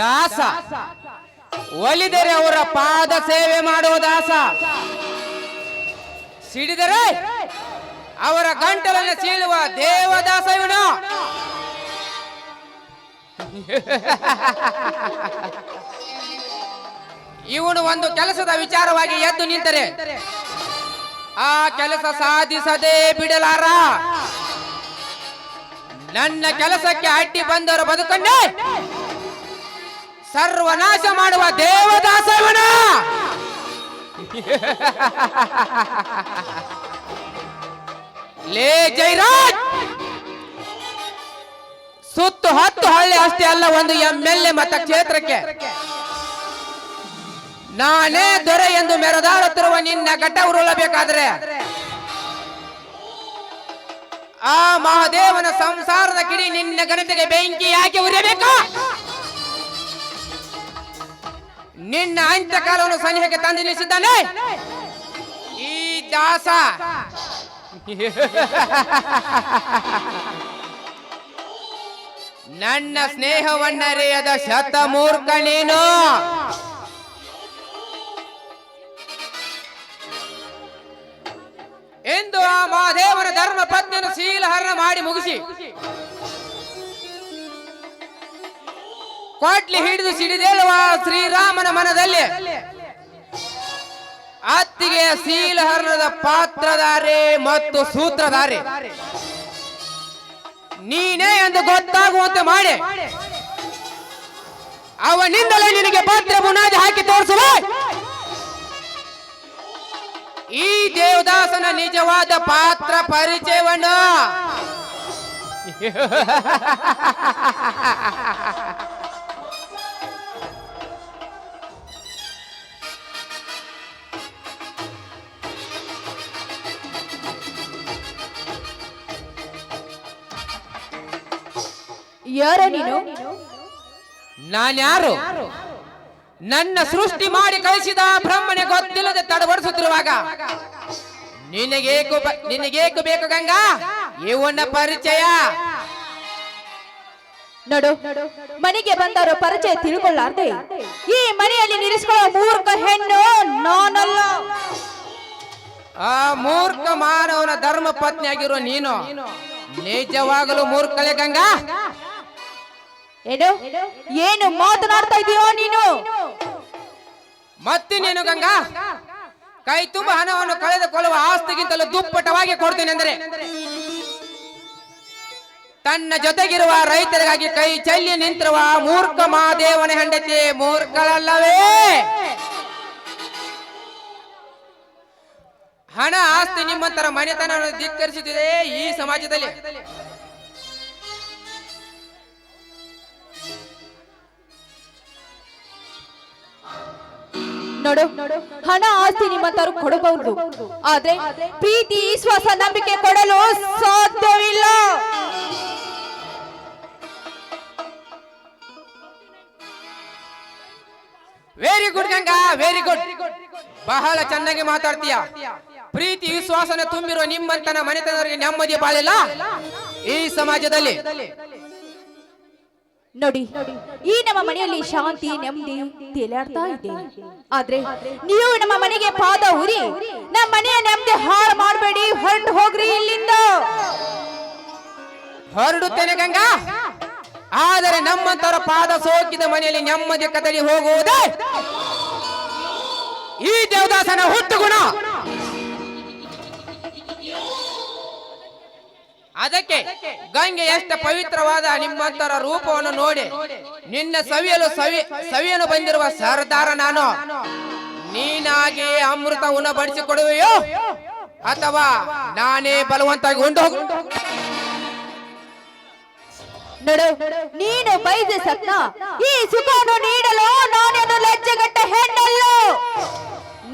ದಾಸ ಒಲಿದರೆ ಅವರ ಪಾದ ಸೇವೆ ಮಾಡುವ ದಾಸ, ಸಿಡಿದರೆ ಅವರ ಗಂಟಲನ್ನು ಸೀಳುವ ದೇವದಾಸ ಇವನು. ಇವನು ಒಂದು ಕೆಲಸದ ವಿಚಾರವಾಗಿ ಎದ್ದು ನಿಂತರೆ ಆ ಕೆಲಸ ಸಾಧಿಸದೇ ಬಿಡಲಾರ. ನನ್ನ ಕೆಲಸಕ್ಕೆ ಅಡ್ಡಿ ಬಂದವರು ಬದುಕನ್ನೇ ಸರ್ವನಾಶ ಮಾಡುವ ದೇವದಾಸ ಇವನ. ಲೇ ಜೈರಾಜ್, ಸುತ್ತು 10 ಹಳ್ಳಿ ಅಷ್ಟೇ ಅಲ್ಲ, ಒಂದು MLA ಮತ ಕ್ಷೇತ್ರಕ್ಕೆ ನಾನೇ ದೊರೆ ಎಂದು ಮೆರೆದಾಡುತ್ತಿರುವ ನಿನ್ನ ಘಟ ಉರುಳಬೇಕಾದ್ರೆ ಆ ಮಹಾದೇವನ ಸಂಸಾರದ ಕಿಡಿ ನಿನ್ನ ಘನತೆಗೆ ಬೆಂಕಿ ಯಾಕೆ ಉರಿಯಬೇಕು? ನಿನ್ನ ಅಂತ್ಯಕಾಲವನ್ನು ಸನಿಹಕ್ಕೆ ತಂದು ನಿಲ್ಲಿಸಿದ್ದಾನೆ ಈ ದಾಸ. ನನ್ನ ಸ್ನೇಹವನ್ನರಿಯದ ಶತಮೂರ್ಖ ನೀನು. ಎಂದು ಆ ಮಹಾದೇವನ ಧರ್ಮ ಪತ್ನಿಯನ್ನು ಶೀಲಹರಣ ಮಾಡಿ ಮುಗಿಸಿ ಕೊಟ್ಲಿ ಹಿಡಿದು ಸಿಡಿದೇಳುವ ಶ್ರೀರಾಮನ ಮನದಲ್ಲಿ ಅತ್ತಿಗೆ ಶೀಲಹರಣದ ಪಾತ್ರಧಾರೆ ಮತ್ತು ಸೂತ್ರಧಾರೆ ನೀನೇ ಎಂದು ಗೊತ್ತಾಗುವಂತೆ ಮಾಡಿ ಅವನಿಂದಲೇ ನಿನಗೆ ಪಾತ್ರ ಬುನಾದಿ ಹಾಕಿ ತೋರಿಸುವ. ಈ ದೇವದಾಸನ ನಿಜವಾದ ಪಾತ್ರ ಪರಿಚಯವನ್ನು ಯಾರ ನೀನು? ನಾನ್ಯಾರು? ನನ್ನ ಸೃಷ್ಟಿ ಮಾಡಿ ಕಳಿಸಿದ ಬ್ರಹ್ಮನೆ ಗೊತ್ತಿಲ್ಲದೆ ತಡಬಡಿಸುತ್ತಿರುವಾಗ ನಿನಗೇಕು ಬೇಕು ಗಂಗಾ ಇವನ ಪರಿಚಯ? ನೋಡು, ಮನೆಗೆ ಬಂದವರು ಪರಿಚಯ ತಿಳ್ಕೊಳ್ಳಾರ್ದೆ ಈ ಮನೆಯಲ್ಲಿ ನಿಲ್ಲಿಸಿಕೊಳ್ಳೋ ಮೂರ್ಖ ಹೆಣ್ಣು ನಾನಲ್ಲ. ಆ ಮೂರ್ಖ ಮಾನವನ ಧರ್ಮ ಪತ್ನಿ ಆಗಿರೋ ನೀನು ನಿಜವಾಗಲೂ ಮೂರ್ಖಳೆ ಗಂಗಾ. ಏನು ಮಾತನಾಡ್ತಾ ಇದೀಯೋ ನೀನು? ಮತ್ತೆ ನೀನು ಗಂಗಾ ಕೈ ತುಂಬ ಹಣವನ್ನು ಕಳೆದುಕೊಳ್ಳುವ ಆಸ್ತಿಗಿಂತಲೂ ದುಪ್ಪಟವಾಗಿ ಕೊಡ್ತೇನೆ ಅಂದರೆ ತನ್ನ ಜೊತೆಗಿರುವ ರೈತರಿಗಾಗಿ ಕೈ ಚೆಲ್ಲಿ ನಿಂತಿರುವ ಮೂರ್ಖ ಮಹಾದೇವನ ಹೆಂಡತಿ ಮೂರ್ಖಳಲ್ಲವೇ? ಹಣ ಆಸ್ತಿ ನಿಮ್ಮಂತರ ಮನೆತನವನ್ನು ಧಿಕ್ಕರಿಸುತ್ತಿದೆ ಈ ಸಮಾಜದಲ್ಲಿ. ನೋಡು, ಹಣ ಆಸ್ತಿ ನಿಮ್ಮಂತರು ಕೊಡಬಹುದು, ಆದ್ರೆ ಪ್ರೀತಿ ವಿಶ್ವಾಸ ನಂಬಿಕೆ ಕೊಡಲು ಸಾಧ್ಯವಿಲ್ಲ. Very good Ganga, very good. ಬಹಳ ಚೆನ್ನಾಗಿ ಮಾತಾಡ್ತೀಯ. ಪ್ರೀತಿ ವಿಶ್ವಾಸನ ತುಂಬಿರುವ ನಿಮ್ಮಂತನ ಮನೆತನವರಿಗೆ ನೆಮ್ಮದಿ ಬಾಳಿಲ್ಲ ಈ ಸಮಾಜದಲ್ಲಿ. ನೋಡಿ, ಈ ನಮ್ಮ ಮನೆಯಲ್ಲಿ ಶಾಂತಿ ನೆಮ್ಮದಿ ತೇಲಾಡ್ತಾ ಇದೆ. ಆದ್ರೆ ನೀವು ನಮ್ಮ ಮನೆಗೆ ಪಾದ ಉರಿ ನಮ್ಮ ಮನೆಯ ನೆಮ್ಮದಿ ಹಾಳು ಮಾಡಬೇಡಿ. ಹೊರಟು ಹೋಗ್ರಿ ಇಲ್ಲಿಂದ. ಹೊರಡುತ್ತೇನೆ ಗಂಗಾ, ಆದರೆ ನಮ್ಮಂತರ ಪಾದ ಸೋಕಿದ ಮನೆಯಲ್ಲಿ ನೆಮ್ಮದಿ ಕದಡಿ ಹೋಗುವುದೇ ಈ ದೇವದಾಸನ ಹುಟ್ಟುಗುಣ. ಅದಕ್ಕೆ ಗಂಗೆ ಎಷ್ಟು ಪವಿತ್ರವಾದ ನಿಮ್ಮಂತರ ರೂಪವನ್ನು ನೋಡಿ ನಿನ್ನ ಸವಿಯಲು ಬಂದಿರುವ ಸರ್ದಾರ ನಾನು. ನೀನಾಗಿ ಅಮೃತ ಉಣಬಡಿಸಿಕೊಡುವೆಯೋ ಅಥವಾ ನಾನೇ ಬಲವಂತಾಗಿ ಉಂಡು ಹೋಗು? ನೋಡು, ನೀನು ಬೈದ ಸತ್ನ ಈ ಸುಖವನ್ನು ನೀಡಲು ನಾನೇನು ಲಜ್ಜೆಗಟ್ಟ ಹೆಣ್ಣಲ್ಲ.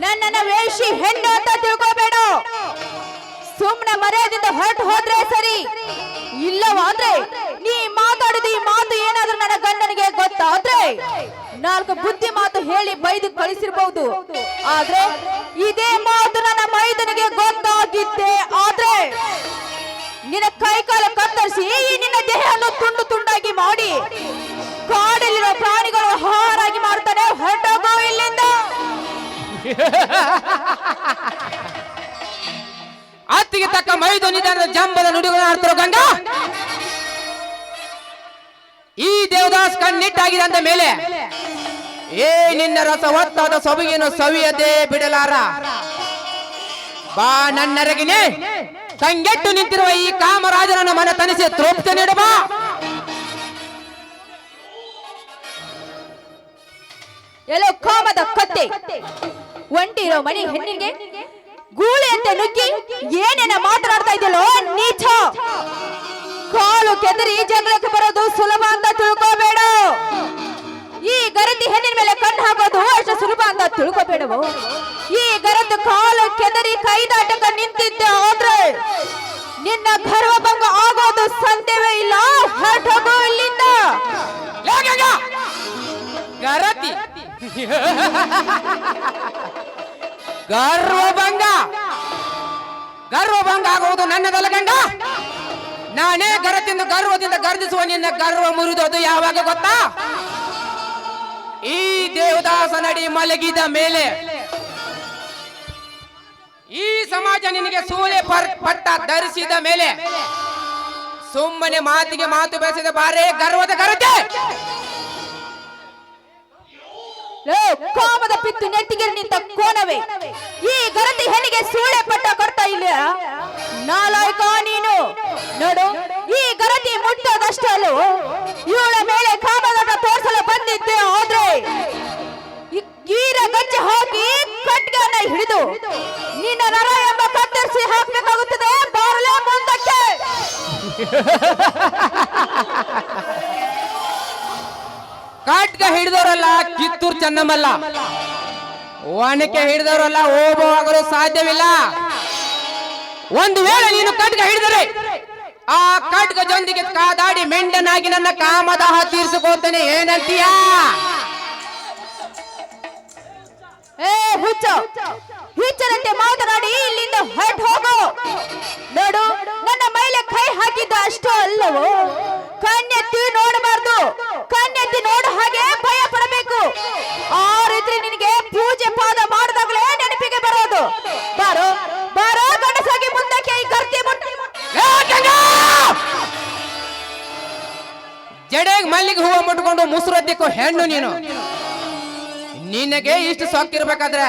ನನ್ನನ್ನು ವೇಷಿ ಹೆಣ್ಣು ಅಂತ ತಿಳ್ಕೋಬೇಡ. ಸುಮ್ಮನೆ ಮರ್ಯಾದೆಯಿಂದ ಹೊರಟು ಹೋದ್ರೆ ಸರಿ, ಇಲ್ಲವಾದ್ರೆ ನೀ ಮಾತಾಡಿದ ಈ ಮಾತು ಏನಾದ್ರೂ ನನ್ನ ಗಂಡನಿಗೆ ಗೊತ್ತಾದ್ರೆ 4 ಬುದ್ಧಿ ಮಾತು ಹೇಳಿ ಬೈದು ಕಳಿಸಿರ್ಬಹುದು. ಆದ್ರೆ ಇದೇ ಮಾತು ನನ್ನ ಮೈದನಿಗೆ ಗೊತ್ತಾಗಿದ್ದೆ ಆದ್ರೆ ನಿನ್ನ ಕೈ ಕಾಲ ಕತ್ತರಿಸಿ ಈ ನಿನ್ನ ದೇಹವನ್ನು ತುಂಡು ತುಂಡಾಗಿ ಮಾಡಿ ಕಾಡಲ್ಲಿರೋ ಪ್ರಾಣಿಗಳು ಆಹಾರಾಗಿ ಮಾಡ್ತಾನೆ. ಹೊರಟೋಗೋ ಇಲ್ಲಿಂದ. ಅತ್ತಿಗೆ ತಕ್ಕ ಮೈದು ನಿಧಾನದ ಜಂಬದ ನುಡಿಗಳನ್ನು ಆಡ್ತಿರೋ ಗಂಗ, ಈ ದೇವದಾಸ್ ಕಣ್ಣಿಟ್ಟಾಗಿದೆ ಅಂದ ಮೇಲೆ ನಿನ್ನ ರಸ ಒತ್ತಾದ ಸೊಬಗಿನ ಸವಿಯದೆ ಬಿಡಲಾರ. ಬಾ ನನ್ನರಗಿನೇ, ಕಂಗೆಟ್ಟು ನಿಂತಿರುವ ಈ ಕಾಮರಾಜನನ್ನು ಮನ ತನಿಸಿ ತೃಪ್ತಿ ನೀಡುವ. ಎಲ್ಲೋ ಕಾಮದ ಕತ್ತೆ, ಒಂಟಿರೋ ಮನೆ ಹೆಣ್ಣಿಗೆ ಗೂಳಿ ಅಂತ ನುಗ್ಗಿ ಏನೇನ ಮಾತನಾಡ್ತಾ ಇದೆಯಲ್ಲೋ ನೀಚ. ಕಾಲು ಕೆದರಿ ಜಗಳಕ್ಕೆ ಬರೋದು ಸುಲಭ ಅಂತ ತಿಳ್ಕೋಬೇಡ. ಈ ಗರತಿ ಹೆಣ್ಣಿನ ಮೇಲೆ ಕಣ್ಣು ಹಾಕೋದು ಅಷ್ಟು ಸುಲಭ ಅಂತ ತಿಳ್ಕೋಬೇಡವು. ಈ ಗರತಿ ಕಾಲು ಕೆದರಿ ಕೈದಾಟಕ ನಿಂತಿದ್ದೆ ಆದ್ರೆ ನಿನ್ನ ಗರ್ವಭಂಗ ಆಗೋದು ಸಂದೇಹವೇ ಇಲ್ಲ. ಹೊರಟೋಗು ಇಲ್ಲಿಂದ. ಗರತಿ ಗರ್ವಭಂಗ ಆಗುವುದು ನನ್ನದಲ್ಲ ಗಂಡ. ನಾನೇ ಗರತಿಯಿಂದ ಗರ್ವದಿಂದ ಗರ್ಜಿಸುವ ನಿನ್ನ ಗರ್ವ ಮುರಿದೋದು ಯಾವಾಗ ಗೊತ್ತಾ? ಈ ದೇವದಾಸ ನಡಿ ಮಲಗಿದ ಮೇಲೆ. ಈ ಸಮಾಜ ನಿನಗೆ ಸೂಳೆ ಪಟ್ಟ ಧರಿಸಿದ ಮೇಲೆ ಸುಮ್ಮನೆ ಮಾತಿಗೆ ಮಾತು ಬೆಳೆಸಿದ ಬಾರೇ ಗರ್ವದ ಗರತೆ. ಕಾಮದ ಪಿತ್ತು ನೆತ್ತಿಗೆ ನಿಂತ ಕೋನವೇ, ಈ ಗರತಿ ಹೆಣ್ಣಿಗೆ ಸೂಳೆ ಪಟ್ಟ ಕೊಡ್ತಾ ಇಲ್ಲ. ನಾಲಾಯಕ ನೀನು ನೋಡು, ಈ ಗರತಿ ಮುಟ್ಟೋದಷ್ಟೇ ಅಲ್ಲ, ಇವಳ ಮೇಲೆ ಕಾಮದ ತೋರಿಸಲು ಬಂದಿದ್ದೆ ಆದ್ರೆ ಗೀರ ಗಜ್ಜೆ ಹಾಕಿ ಕಟ್ಗೆಯನ್ನ ಹಿಡಿದು ನಿನ್ನ ನರ ಎಂಬ ಕತ್ತರಿಸಿ ಹಾಕಬೇಕಾಗುತ್ತದೆ. ಬಾರಲೇ ಮುಂದಕ್ಕೆ. ಕಾಟ್ಗ ಹಿಡಿದವರಲ್ಲ ಕಿತ್ತೂರು ಚೆನ್ನಮ್ಮಲ್ಲ, ಒನಕೆ ಹಿಡಿದವರಲ್ಲ ಓಬವಾಗಲು ಸಾಧ್ಯವಿಲ್ಲ. ಒಂದು ವೇಳೆ ನೀನು ಕಟ್ಗ ಹಿಡಿದರೆ ಆ ಕಟ್ಗ ಜೊಂದಿಗೆ ಕಾದಾಡಿ ಮೆಂಡನಾಗಿ ನನ್ನ ಕಾಮದಾಹ ತೀರಿಸಿಕೊಳ್ತೇನೆ. ಏನಂತೀಯ? ಹುಚ್ಚರಂತೆ ಮಾತನಾಡಿ ಇಲ್ಲಿಂದ ಹೊರಟು ಹೋಗು. ನೋಡು, ನನ್ನ ಮೇಲೆ ಕೈ ಹಾಕಿದ್ದು ಅಷ್ಟು ಅಲ್ಲವೋ, ಕಣ್ಣೆತ್ತಿ ನೋಡಬಾರ್ದು. ಕಣ್ಣೆತ್ತಿ ನೋಡ ಹಾಗೆ ಭಯ ಪಡಬೇಕು. ಆ ರೀತಿ ನಿನಗೆ ಪೂಜೆ ಪಾದ ಮಾಡಿದಾಗಲೇ ನೆನಪಿಗೆ ಬರೋದು. ಬಾರೋ ಬಾರೋ ಗಂಡಸಾಗಿ ಮುಂದಕ್ಕೆ ಈ ಗರ್ತಿ ಜಡೆಗೆ ಮಲ್ಲಿಗೆ ಹೂವು ಮುಟ್ಕೊಂಡು ಮುಸುರದ್ದಿಕ್ಕೋ ಹೆಣ್ಣು ನೀನು. ನಿನಗೆ ಇಷ್ಟು ಸೊಕ್ಕಿರ್ಬೇಕಾದ್ರೆ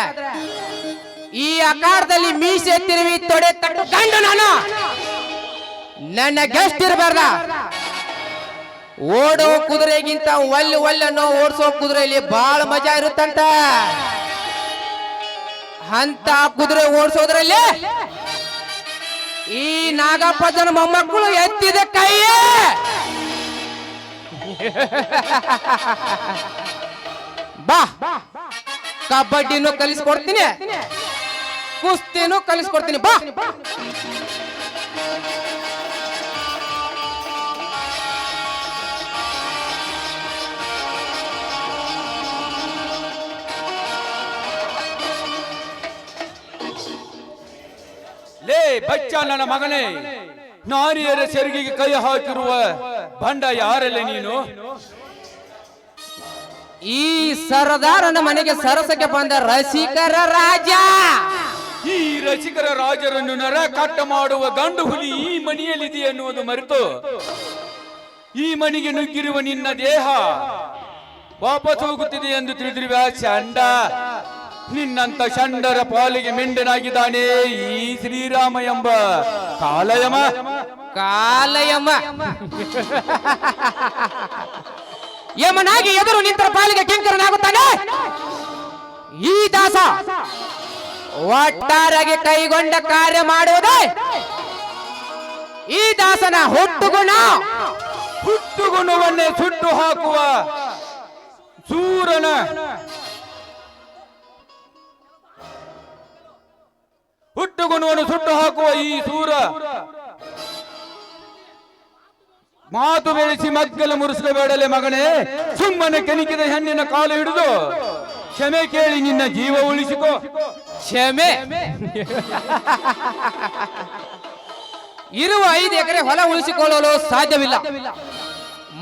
ಈ ಆಕಾರದಲ್ಲಿ ಮೀಸೆ ತಿರುವಿ ತೊಡೆ ತಟ್ಟುಕೊಂಡು ನಾನು ನನ್ನ ಗೆಸ್ಟ್ ಇರಬಾರ್ದ. ಓಡೋ ಕುದುರೆಗಿಂತ ಒಲ್ಲನ್ನೋ ಓಡಿಸೋ ಕುದುರೆಯಲ್ಲಿ ಬಹಳ ಮಜಾ ಇರುತ್ತಂತ. ಅಂತ ಕುದುರೆ ಓಡಿಸೋದ್ರಲ್ಲಿ ಈ ನಾಗಪ್ಪನ ಮೊಮ್ಮಕ್ಕಳು ಎತ್ತಿದ ಕೈಯೇ. ಬಾ, ಕಬಡ್ಡಿನೂ ಕಲಿಸ್ಕೊಡ್ತೀನಿ, ಕುಸ್ತಿನೂ ಕಲಿಸ್ಕೊಡ್ತೀನಿ. ಬಾ. ಲೇ ಬಚ್ಚ ನನ್ನ ಮಗನೇ, ನಾರಿಯರ ಸೆರಗಿಗೆ ಕೈ ಹಾಕಿರುವ ಬಂಡ ಯಾರಲ್ಲ ನೀನು? ಈ ಸರದಾರನ ಮನೆಗೆ ಸರಸಕ್ಕೆ ಬಂದ ರಸಿಕರ ರಾಜ. ಈ ರಸಿಕರ ರಾಜರನ್ನು ನರ ಕಟ್ಟ ಮಾಡುವ ಗಂಡು ಹುಲಿ ಈ ಮನೆಯಲ್ಲಿದೆ ಎನ್ನುವುದು ಮರೆತು ಈ ಮನೆಗೆ ನುಗ್ಗಿರುವ ನಿನ್ನ ದೇಹ ವಾಪಸ್ ಹೋಗುತ್ತಿದೆ ಎಂದು ತಿಳಿದಿರುವ ಚಂಡ. ನಿನ್ನಂತ ಚಂಡರ ಪಾಲಿಗೆ ಮೆಂಡನಾಗಿದ್ದಾನೆ ಈ ಶ್ರೀರಾಮ ಎಂಬ ಕಾಲಯಮ. ಯಮನಾಗಿ ಎದುರು ನಿಂತರ ಪಾಲಿಗೆ ಕಿಂಕರನಾಗುತ್ತಾನೆ ಈ ದಾಸ. ಒಟ್ಟಾರೆಯಾಗಿ ಕೈಗೊಂಡ ಕಾರ್ಯ ಮಾಡುವುದೇ ಈ ದಾಸನ ಹುಟ್ಟುಗುಣವನ್ನೇ ಸುಟ್ಟು ಹಾಕುವ ಸೂರನ ಹುಟ್ಟುಗುಣವನ್ನು ಸುಟ್ಟು ಹಾಕುವ ಈ ಸೂರ ಮಾತು ಬೆಳೆಸಿ ಮಗ್ಗಲ ಮುರಿಸಬೇಡಲೆ ಮಗನೇ. ಸುಮ್ಮನೆ ಕೆಣಕಿದ ಹೆಣ್ಣಿನ ಕಾಲು ಹಿಡಿದು ಕ್ಷಮೆ ಕೇಳಿ ನಿನ್ನ ಜೀವ ಉಳಿಸಿಕೋ. ಕ್ಷಮೆ ಇರುವ 5 ಎಕರೆ ಹೊಲ ಉಳಿಸಿಕೊಳ್ಳಲು ಸಾಧ್ಯವಿಲ್ಲ.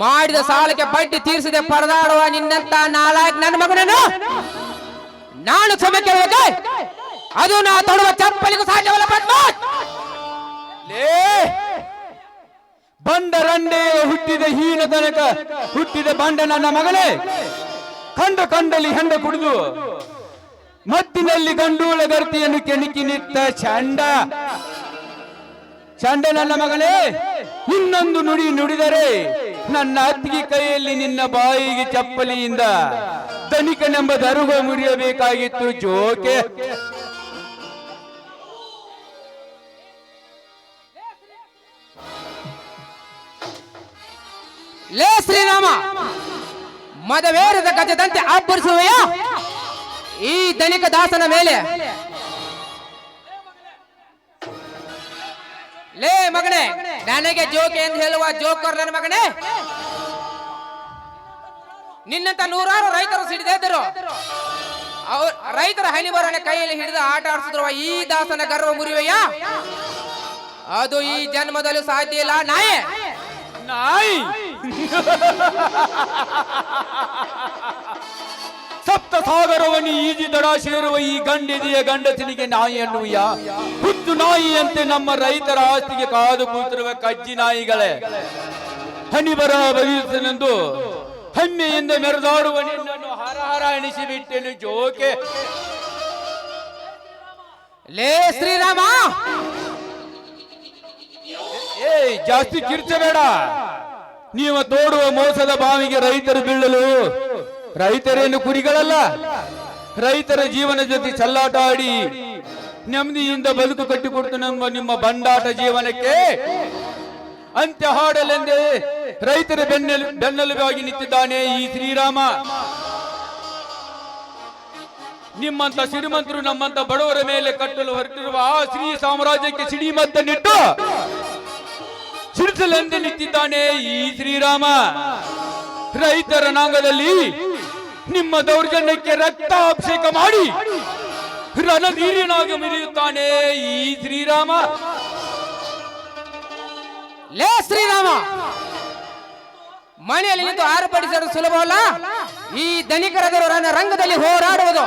ಮಾಡಿದ ಸಾಲಕ್ಕೆ ಬಡ್ಡಿ ತೀರಿಸದೆ ಪರದಾಡುವ ನಿನ್ನಂತ ನಾಲಾಯಕ್ ನನ್ನ ಮಗನನ್ನು ನಾನು ಕ್ಷಮೆ ಕೇಳಬೇಕೆ? ಅದು ನಾ ತೊಡುವ ಚಪ್ಪಲಿಗೂ ಸಾಧ್ಯವಲ್ಲ ಪದ್ಮಾವತ್. ಲೇ ಬಂಡರಂಡೆ ಹುಟ್ಟಿದ ಹೀನ ತನಕ ಹುಟ್ಟಿದ ಬಂಡ ನನ್ನ ಮಗನೇ, ಕಂಡಲ್ಲಿ ಹೆಂಡ ಕುಡಿದು ಮದ್ದಿನಲ್ಲಿ ಗಂಡೂಳ ಗರ್ತಿಯನ್ನು ಕೆಣಕಿ ನಿತ್ತ ಚಂಡ ನನ್ನ ಮಗನೇ, ಇನ್ನೊಂದು ನುಡಿ ನುಡಿದರೆ ನನ್ನ ಅತ್ತಿಗೆ ಕೈಯಲ್ಲಿ ನಿನ್ನ ಬಾಯಿಗೆ ಚಪ್ಪಲಿಯಿಂದ ಧನಿಕನೆಂಬ ದರುಗ ಮುರಿಯಬೇಕಾಗಿತ್ತು ಜೋಕೆ. ಲೇ ಶ್ರೀರಾಮ, ಮದವೇರದ ಗಜದಂತೆ ಅಬ್ಬರಿಸುವೆಯ ಈ ಧನಿಕ ದಾಸನ ಮೇಲೆ? ಲೇ ಮಗನೇ, ನನಗೆ ಜೋಕೆ ಎಂದು ಹೇಳುವ ಜೋಕರ್ ನನ್ನ ಮಗನೇ, ನಿನ್ನಂತ ನೂರಾರು ರೈತರು ಸಿಡಿದಿದ್ದರು. ರೈತರ ಹನಿಬರನ ಕೈಯಲ್ಲಿ ಹಿಡಿದು ಆಟ ಆಡಿಸಿದ್ರು ಈ ದಾಸನ ಗರ್ವ ಮುರಿವೆಯ? ಅದು ಈ ಜನ್ಮದಲ್ಲೂ ಸಾಧ್ಯ ಇಲ್ಲ. ನಾಯಿ ಸಪ್ತ ಸಾಗರವನ್ನು ಈಜಿ ದಡ ಸೇರುವ ಈ ಗಂಡಿದೆಯ ಗಂಡಸನಿಗೆ ನಾಯಿ ಅನ್ನುವ ಹುಟ್ಟು ನಾಯಿಯಂತೆ ನಮ್ಮ ರೈತರ ಆಸ್ತಿಗೆ ಕಾದು ಕೂತಿರುವ ಕಜ್ಜಿ ನಾಯಿಗಳೇ, ಹನಿಬರ ಬಯಸನೆಂದು ಹೆಮ್ಮೆಯಿಂದ ಮೆರೆದಾಡುವ ನಿನ್ನನ್ನು ಹರ ಎಣಿಸಿಬಿಟ್ಟೆನು ಜೋಕೆ. ಲೇ ಶ್ರೀರಾಮ, ಜಾಸ್ತಿ ಕಿರ್ಚಬೇಡ. ನೀವು ತೋಡುವ ಮೋಸದ ಬಾವಿಗೆ ರೈತರು ಬೀಳಲು ರೈತರೇನು ಕುರಿಗಳಲ್ಲ. ರೈತರ ಜೀವನ ಜೊತೆ ಚೆಲ್ಲಾಟ ಆಡಿ ನೆಮ್ಮದಿಯಿಂದ ಬದುಕು ಕಟ್ಟಿಕೊಡ್ತಾನೆಂಬ ನಿಮ್ಮ ಬಂಡಾಟ ಜೀವನಕ್ಕೆ ಅಂತ್ಯ ಹಾಡಲೆಂದೇ ರೈತರ ಬೆನ್ನೆಲುಬಾಗಿ ನಿಂತಿದ್ದಾನೆ ಈ ಶ್ರೀರಾಮ. ನಿಮ್ಮಂತ ಶ್ರೀಮಂತರು ನಮ್ಮಂತ ಬಡವರ ಮೇಲೆ ಕಟ್ಟಲು ಹೊರಟಿರುವ ಆ ಶ್ರೀ ಸಾಮ್ರಾಜ್ಯಕ್ಕೆ ಸಿಡಿಮದ್ದನ್ನಿಟ್ಟು ಸಿಡಿಸಲೆಂದು ನಿಂತಿದ್ದಾನೆ ಈ ಶ್ರೀರಾಮ. ರೈತರ ನಾಂಗದಲ್ಲಿ ನಿಮ್ಮ ದೌರ್ಜನ್ಯಕ್ಕೆ ರಕ್ತ ಅಭಿಷೇಕ ಮಾಡಿ ರಣಧೀರನಾಗಿ ಮೆರೆಯುತ್ತಾನೆ ಈ ಶ್ರೀರಾಮ. ಲೇ ಶ್ರೀರಾಮ, ಮನೆಯಲ್ಲಿ ನಿಂತು ಆರ್ಭಟಿಸಲು ಸುಲಭವಲ್ಲ. ಈ ಧನಿಕರದರು ರಂಗದಲ್ಲಿ ಹೋರಾಡುವುದು.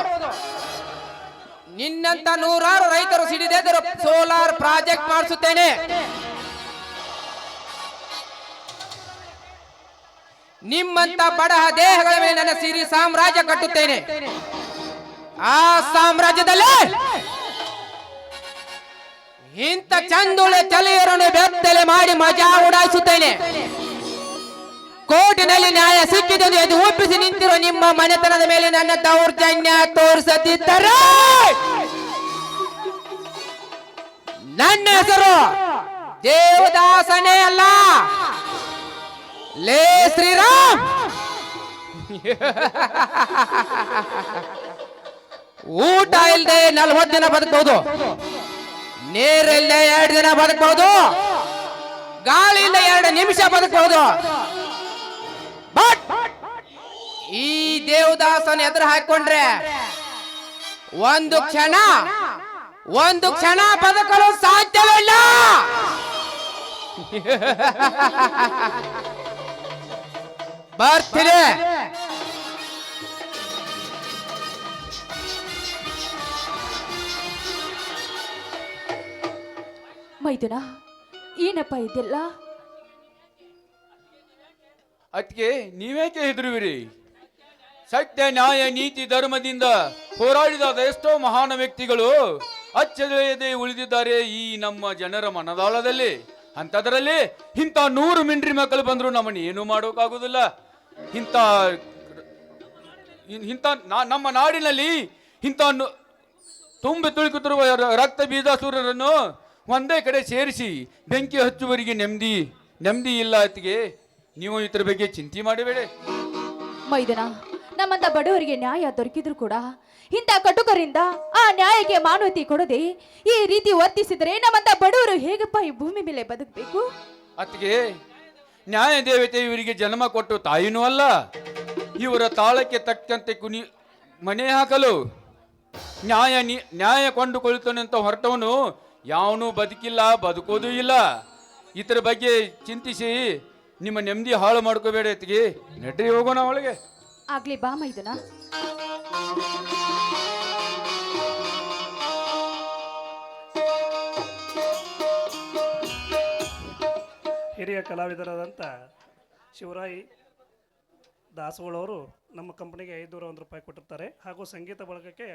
ನಿನ್ನಂತ ನೂರಾರು ರೈತರು ಸಿಡಿದೆದರು ಸೋಲಾರ್ ಪ್ರಾಜೆಕ್ಟ್ ಮಾಡಿಸುತ್ತೇನೆ. ನಿಮ್ಮಂತ ಬಡ ದೇಹಗಳ ಮೇಲೆ ನನ್ನ ಸಿರಿ ಸಾಮ್ರಾಜ್ಯ ಕಟ್ಟುತ್ತೇನೆ. ಆ ಸಾಮ್ರಾಜ್ಯದಲ್ಲಿ ಇಂಥ ಚಂದುಳೆ ಚಲಿಯರನ್ನು ಬೆತ್ತಲೆ ಮಾಡಿ ಮಜಾ ಉಡಾಯಿಸುತ್ತೇನೆ. ಕೋರ್ಟಿನಲ್ಲಿ ನ್ಯಾಯ ಸಿಕ್ಕಿದೆಂದು ಎದು ಒಪ್ಪಿಸಿ ನಿಂತಿರೋ ನಿಮ್ಮ ಮನೆತನದ ಮೇಲೆ ನನ್ನ ದೌರ್ಜನ್ಯ ತೋರಿಸದಿದ್ದರೆ ನನ್ನ ಹೆಸರು ದೇವದಾಸನೇ ಅಲ್ಲ. ಲೇ ಶ್ರೀರಾಮ್, ಊಟ ಇಲ್ಲದೆ 40 ದಿನ ಬದುಕಬಹುದು, ನೀರಿಲ್ಲದೆ 2 ದಿನ ಬದುಕಬಹುದು, ಗಾಳಿ ಇಲ್ಲದೆ 2 ನಿಮಿಷ ಬದುಕಬಹುದು. ಬಟ್ ಈ ದೇವದಾಸನ ಎದುರು ಹಾಕೊಂಡ್ರೆ ಒಂದು ಕ್ಷಣ ಬದುಕಲು ಸಾಧ್ಯವಿಲ್ಲ. ಬರ್ತೀನಿ. ಮೈದುನ, ಏನಪ್ಪ ಇದೆಲ್ಲ? ಅದಕ್ಕೆ ನೀವೇಕೆ ಹೆದರುವಿರಿ? ಸತ್ಯ ನ್ಯಾಯ ನೀತಿ ಧರ್ಮದಿಂದ ಹೋರಾಡಿದ ಎಷ್ಟೋ ಮಹಾನ ವ್ಯಕ್ತಿಗಳು ಅಚ್ಚಳಿಯದೆ ಉಳಿದಿದ್ದಾರೆ ಈ ನಮ್ಮ ಜನರ ಮನದಾಳದಲ್ಲಿ. ಅಂತದರಲ್ಲಿ ಇಂಥ 100 ಮಿಂಡ್ರಿ ಮಕ್ಕಳು ಬಂದ್ರು ನಮ್ಮನ್ನು ಏನು ಮಾಡೋಕ್ಕಾಗುವುದಿಲ್ಲ. ನಮ್ಮ ನಾಡಿನಲ್ಲಿ ಇಂಥ ತುಂಬಿ ತುಳುಕುತ್ತಿರುವ ರಕ್ತ ಬೀಜಾಸುರರನ್ನು ಒಂದೇ ಕಡೆ ಸೇರಿಸಿ ಬೆಂಕಿ ಹಚ್ಚುವರಿಗೆ ನೆಮ್ಮದಿ ಇಲ್ಲ. ಅತ್ತಿಗೆ ನೀವು ಇದ್ರ ಬಗ್ಗೆ ಚಿಂತೆ ಮಾಡಬೇಡಿ. ಮೈದನ, ನಮ್ಮಂತ ಬಡವರಿಗೆ ನ್ಯಾಯ ದೊರಕಿದ್ರು ಕೂಡ ಇಂಥ ಕಟುಕರಿಂದ ಆ ನ್ಯಾಯಕ್ಕೆ ಮಾನವತೆ ಕೊಡದೆ ಈ ರೀತಿ ವರ್ತಿಸಿದರೆ ನಮ್ಮಂತ ಬಡವರು ಹೇಗಪ್ಪ ಈ ಭೂಮಿ ಮೇಲೆ ಬದುಕಬೇಕು? ಅತ್ತಿಗೆ, ನ್ಯಾಯ ದೇವತೆ ಇವರಿಗೆ ಜನ್ಮ ಕೊಟ್ಟು ತಾಯಿನೂ ಅಲ್ಲ. ಇವರ ತಾಳಕ್ಕೆ ತಕ್ಕಂತೆ ಮನೆ ಹಾಕಲು ನ್ಯಾಯ ಕೊಂಡುಕೊಳ್ಳುತ್ತಾನೆ ಅಂತ ಹೊರಟವನು ಯಾವನೂ ಬದುಕಿಲ್ಲ, ಬದುಕೋದೂ ಇಲ್ಲ. ಇದರ ಬಗ್ಗೆ ಚಿಂತಿಸಿ ನಿಮ್ಮ ನೆಮ್ಮದಿ ಹಾಳು ಮಾಡ್ಕೋಬೇಡ ಎತ್ತಿಗೆ. ನಡ್ರಿ ಹೋಗೋಣ ಒಳಗೆ. ಆಗ್ಲಿ ಬಾ ಮೈದುನ. ಹಿರಿಯ ಕಲಾವಿದರಾದಂಥ ಶಿವರಾಯಿ ದಾಸವಾಳವರು ನಮ್ಮ ಕಂಪನಿಗೆ 501 ರೂಪಾಯಿ ಕೊಟ್ಟಿರ್ತಾರೆ ಹಾಗೂ ಸಂಗೀತ ಬಳಗಕ್ಕೆ